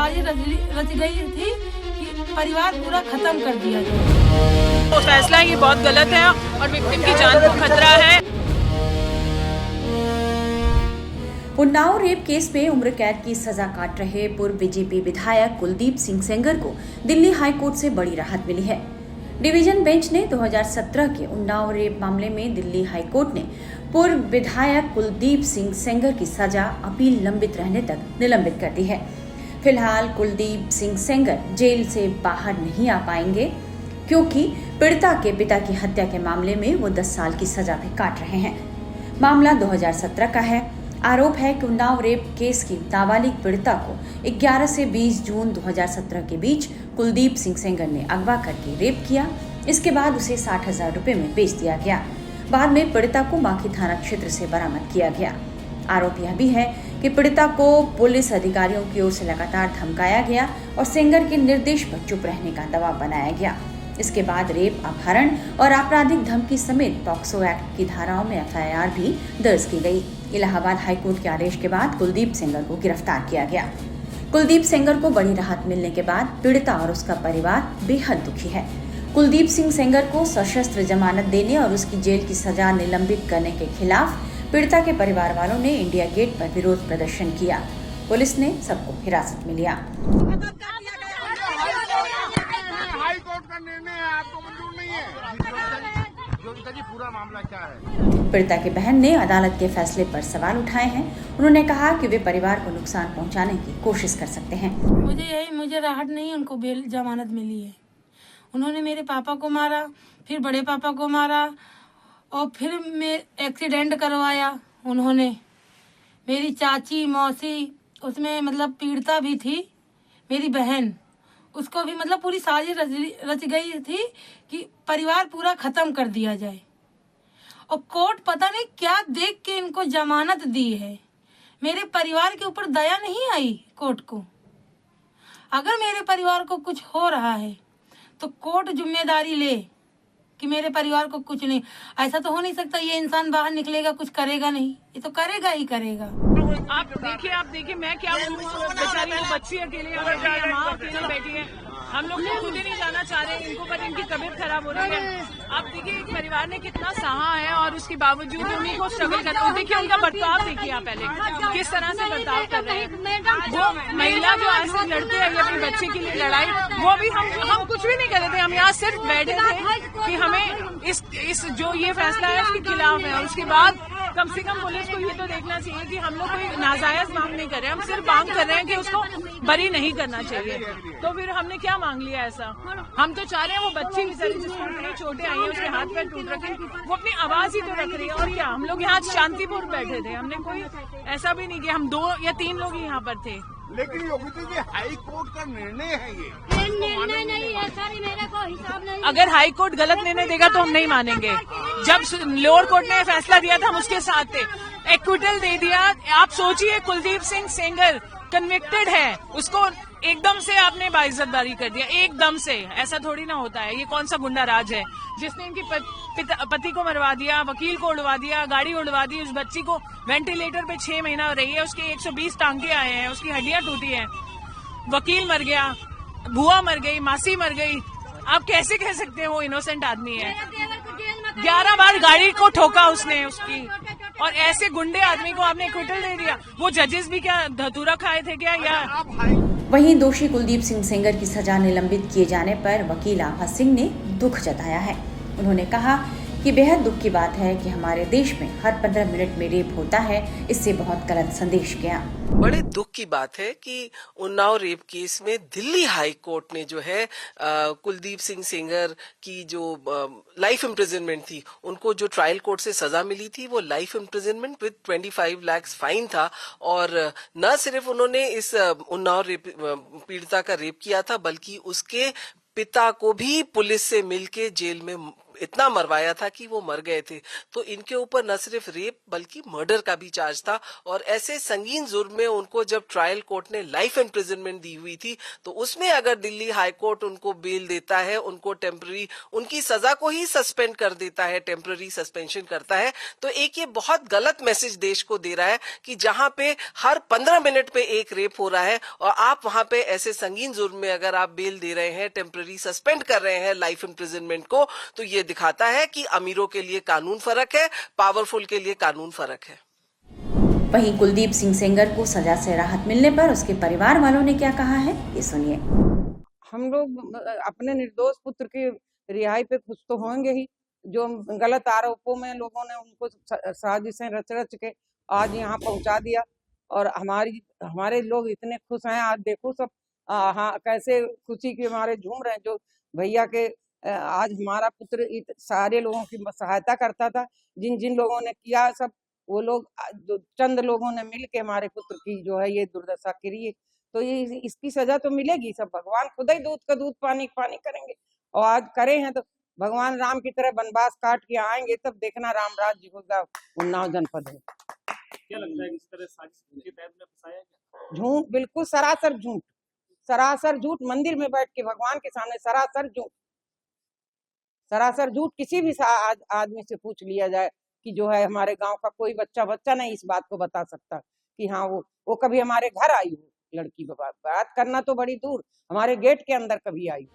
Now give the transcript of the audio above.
साजिश रच गई थी कि परिवार पूरा खत्म कर दिया जाए। तो फैसला ये बहुत गलत है और विक्टिम की जान को खतरा है। उन्नाव रेप केस में उम्र कैद की सजा काट रहे पूर्व बीजेपी विधायक कुलदीप सिंह सेंगर को दिल्ली हाई कोर्ट से बड़ी राहत मिली है। डिवीजन बेंच ने 2017 के उन्नाव रेप मामले में दिल्ली हाई कोर्ट ने पूर्व विधायक कुलदीप सिंह सेंगर की सजा अपील लंबित रहने तक निलंबित कर दी है। फिलहाल कुलदीप सिंह सेंगर जेल से बाहर नहीं आ पाएंगे क्योंकि पीड़िता के पिता की हत्या के मामले में वो 10 साल की सजा भी काट रहे हैं। मामला 2017 का है। आरोप है कि उन्नाव रेप केस की नाबालिग पीड़िता को 11 से 20 जून 2017 के बीच कुलदीप सिंह सेंगर ने अगवा करके रेप किया। इसके बाद उसे 60,000 रुपए में बेच दिया गया। बाद में पीड़िता को माखी थाना क्षेत्र से बरामद किया गया। आरोप यह भी है कि पीड़िता को पुलिस अधिकारियों की ओर से लगातार धमकाया गया और सेंगर के निर्देश पर चुप रहने का दबाव बनाया गया। इसके बाद रेप, अपहरण और आपराधिक धमकी समेत पॉक्सो एक्ट की धाराओं में एफआईआर भी दर्ज की गई। इलाहाबाद हाईकोर्ट के आदेश के बाद कुलदीप सेंगर को गिरफ्तार किया गया। कुलदीप सेंगर को बड़ी राहत मिलने के बाद पीड़िता और उसका परिवार बेहद दुखी है। कुलदीप सिंह सेंगर को सशस्त्र जमानत देने और उसकी जेल की सजा निलंबित करने के खिलाफ पीड़िता के परिवार वालों ने इंडिया गेट पर विरोध प्रदर्शन किया। पुलिस ने सबको हिरासत में लिया। हाई कोर्ट का निर्णय है, आपको मंजूर नहीं है। जी पूरा मामला क्या है? पीड़िता की बहन ने अदालत के फैसले पर सवाल उठाए हैं। उन्होंने कहा कि वे परिवार को नुकसान पहुंचाने की कोशिश कर सकते हैं। मुझे राहत नहीं, उनको बेल जमानत मिली है। उन्होंने मेरे पापा को मारा, फिर बड़े पापा को मारा और फिर मैं एक्सीडेंट करवाया। उन्होंने मेरी चाची, मौसी, उसमें मतलब पीड़िता भी थी, मेरी बहन, उसको भी मतलब पूरी साजिश रच गई थी कि परिवार पूरा खत्म कर दिया जाए। और कोर्ट पता नहीं क्या देख के इनको जमानत दी है। मेरे परिवार के ऊपर दया नहीं आई कोर्ट को। अगर मेरे परिवार को कुछ हो रहा है तो कोर्ट जिम्मेदारी ले कि मेरे परिवार को कुछ नहीं। ऐसा तो हो नहीं सकता ये इंसान बाहर निकलेगा कुछ करेगा नहीं, ये तो करेगा ही करेगा। आप देखिए मैं क्या बोलूँ, बेचारी वो बच्ची अकेले माँ अकेले बैठी है। हम लोग तो खुद ही नहीं जाना चाह रहे हैं इनको, पर इनकी तबीयत खराब हो रही है। आप देखिए एक परिवार ने कितना सहा है और उसके बावजूद उन्हीं को स्ट्रगल करना है। देखिए उनका बर्ताव देखिए आप पहले किस तरह से बर्ताव कर रहे हैं। वो महिला जो आज से लड़ते हैं अपने बच्चे के लिए लड़ाई, वो भी हम कुछ भी नहीं कर रहे थे। हम यहाँ सिर्फ बैठे थे कि हमें इस जो ये फैसला है उसके खिलाफ है। और उसके बाद कम से कम पुलिस को ये तो देखना चाहिए कि हम लोग कोई नाजायज मांग नहीं कर रहे, हम सिर्फ मांग कर रहे हैं कि उसको बरी नहीं करना चाहिए। तो फिर हमने क्या मांग लिया ऐसा? हम तो चाह रहे हैं वो बच्ची बेचारी जिसको इतनी चोटें आई है, उसके हाथ पैर टूट रखे, वो अपनी आवाज ही तो रख रही है। और क्या, हम लोग यहाँ शांतिपूर्ण बैठे थे, हमने कोई ऐसा भी नहीं किया। हम 2 या 3 लोग यहाँ पर थे। लेकिन योगिता जी हाई कोर्ट का निर्णय है ये निर्णय नहीं है सर, मेरे को हिसाब नहीं। अगर हाई कोर्ट गलत निर्णय देगा तो हम नहीं मानेंगे। जब लोअर कोर्ट ने फैसला दिया था हम उसके साथ थे, एक्विटल दे दिया। आप सोचिए कुलदीप सिंह सेंगर कन्विक्टेड है, उसको एकदम से आपने बाइज्जतदारी कर दिया, एकदम से। ऐसा थोड़ी ना होता है। ये कौन सा गुंडा राज है जिसने इनकी पति को मरवा दिया, वकील को उड़वा दिया, गाड़ी उड़वा दी, उस बच्ची को वेंटिलेटर पे 6 महीना रही है, उसके 120 टांके आए हैं, उसकी हड्डियां टूटी हैं, वकील मर गया, बुआ मर गई, मासी मर गई। आप कैसे कह सकते हैं वो इनोसेंट आदमी है? 11 बार गाड़ी को ठोका उसने उसकी, और ऐसे गुंडे आदमी को आपने एक्विटल दे दिया। वो जजेस भी क्या धतूरा खाए थे क्या? या वहीं दोषी कुलदीप सिंह सेंगर की सजा निलंबित किए जाने पर वकील आभा सिंह ने दुख जताया है। उन्होंने कहा कि बेहद दुख की बात है कि हमारे देश में हर 15 मिनट में रेप होता है। इससे बहुत गलत संदेश गया। बड़े दुख की बात है कि उन्नाव रेप केस में दिल्ली हाई कोर्ट ने जो है कुलदीप सिंह सेंगर की जो लाइफ इम्प्रिजनमेंट थी, उनको जो ट्रायल कोर्ट से सजा मिली थी वो life imprisonment with 25 lakh fine था। और न सिर्फ उन्होंने इस उन्नाव रेप पीड़िता का रेप किया था, बल्कि उसके पिता को भी पुलिस से मिलके जेल में इतना मरवाया था कि वो मर गए थे। तो इनके ऊपर न सिर्फ रेप बल्कि मर्डर का भी चार्ज था, और ऐसे संगीन जुर्म में उनको जब ट्रायल कोर्ट ने लाइफ इम्प्रिजनमेंट दी हुई थी, तो उसमें अगर दिल्ली हाई कोर्ट उनको बेल देता है, उनको टेम्पररी उनकी सजा को ही सस्पेंड कर देता है, टेम्पररी सस्पेंशन करता है, तो एक ये बहुत गलत मैसेज देश को दे रहा है कि जहां पे हर 15 मिनट पे एक रेप हो रहा है और आप वहां पे ऐसे संगीन जुर्म में अगर आप बेल दे रहे हैं, टेम्पररी सस्पेंड कर रहे हैं लाइफ इम्प्रिजनमेंट को, तो ये दिखाता है कि अमीरों के लिए कानून फर्क है, पावरफुल के लिए कानून फर्क है। वहीं कुलदीप सिंह सेंगर को सजा से राहत मिलने पर उसके परिवार वालों ने क्या कहा है, ये सुनिए। हम लोग अपने निर्दोष पुत्र की रिहाई पे खुश तो होंगे ही। जो गलत आरोपों में लोगों ने उनको साजिशें रच रच के आज यहाँ पहुँचा दिया, और हमारे लोग इतने खुश हैं। आज देखो सब हाँ कैसे खुशी के मारे झूम रहे हैं। जो भैया के आज हमारा पुत्र सारे लोगों की सहायता करता था, जिन जिन लोगों ने किया सब वो लोग चंद लोगों ने मिल के हमारे पुत्र की जो है ये दुर्दशा करी। तो ये इसकी सजा तो मिलेगी। सब भगवान खुद ही दूध का दूध पानी पानी करेंगे, और आज करे हैं तो भगवान राम की तरह वनवास काट के आएंगे, तब देखना राम राज्य होगा उन्नाव जनपद में। क्या लगता है इस तरह साजिश के तहत में फंसाया गया? झूठ, बिल्कुल सरासर झूठ, सरासर झूठ। मंदिर में बैठ के भगवान के सामने सरासर झूठ, सरासर झूठ। किसी भी आदमी से पूछ लिया जाए कि जो है हमारे गांव का कोई बच्चा नहीं इस बात को बता सकता कि हाँ वो कभी हमारे घर आई हो। लड़की बात करना तो बड़ी दूर, हमारे गेट के अंदर कभी आई।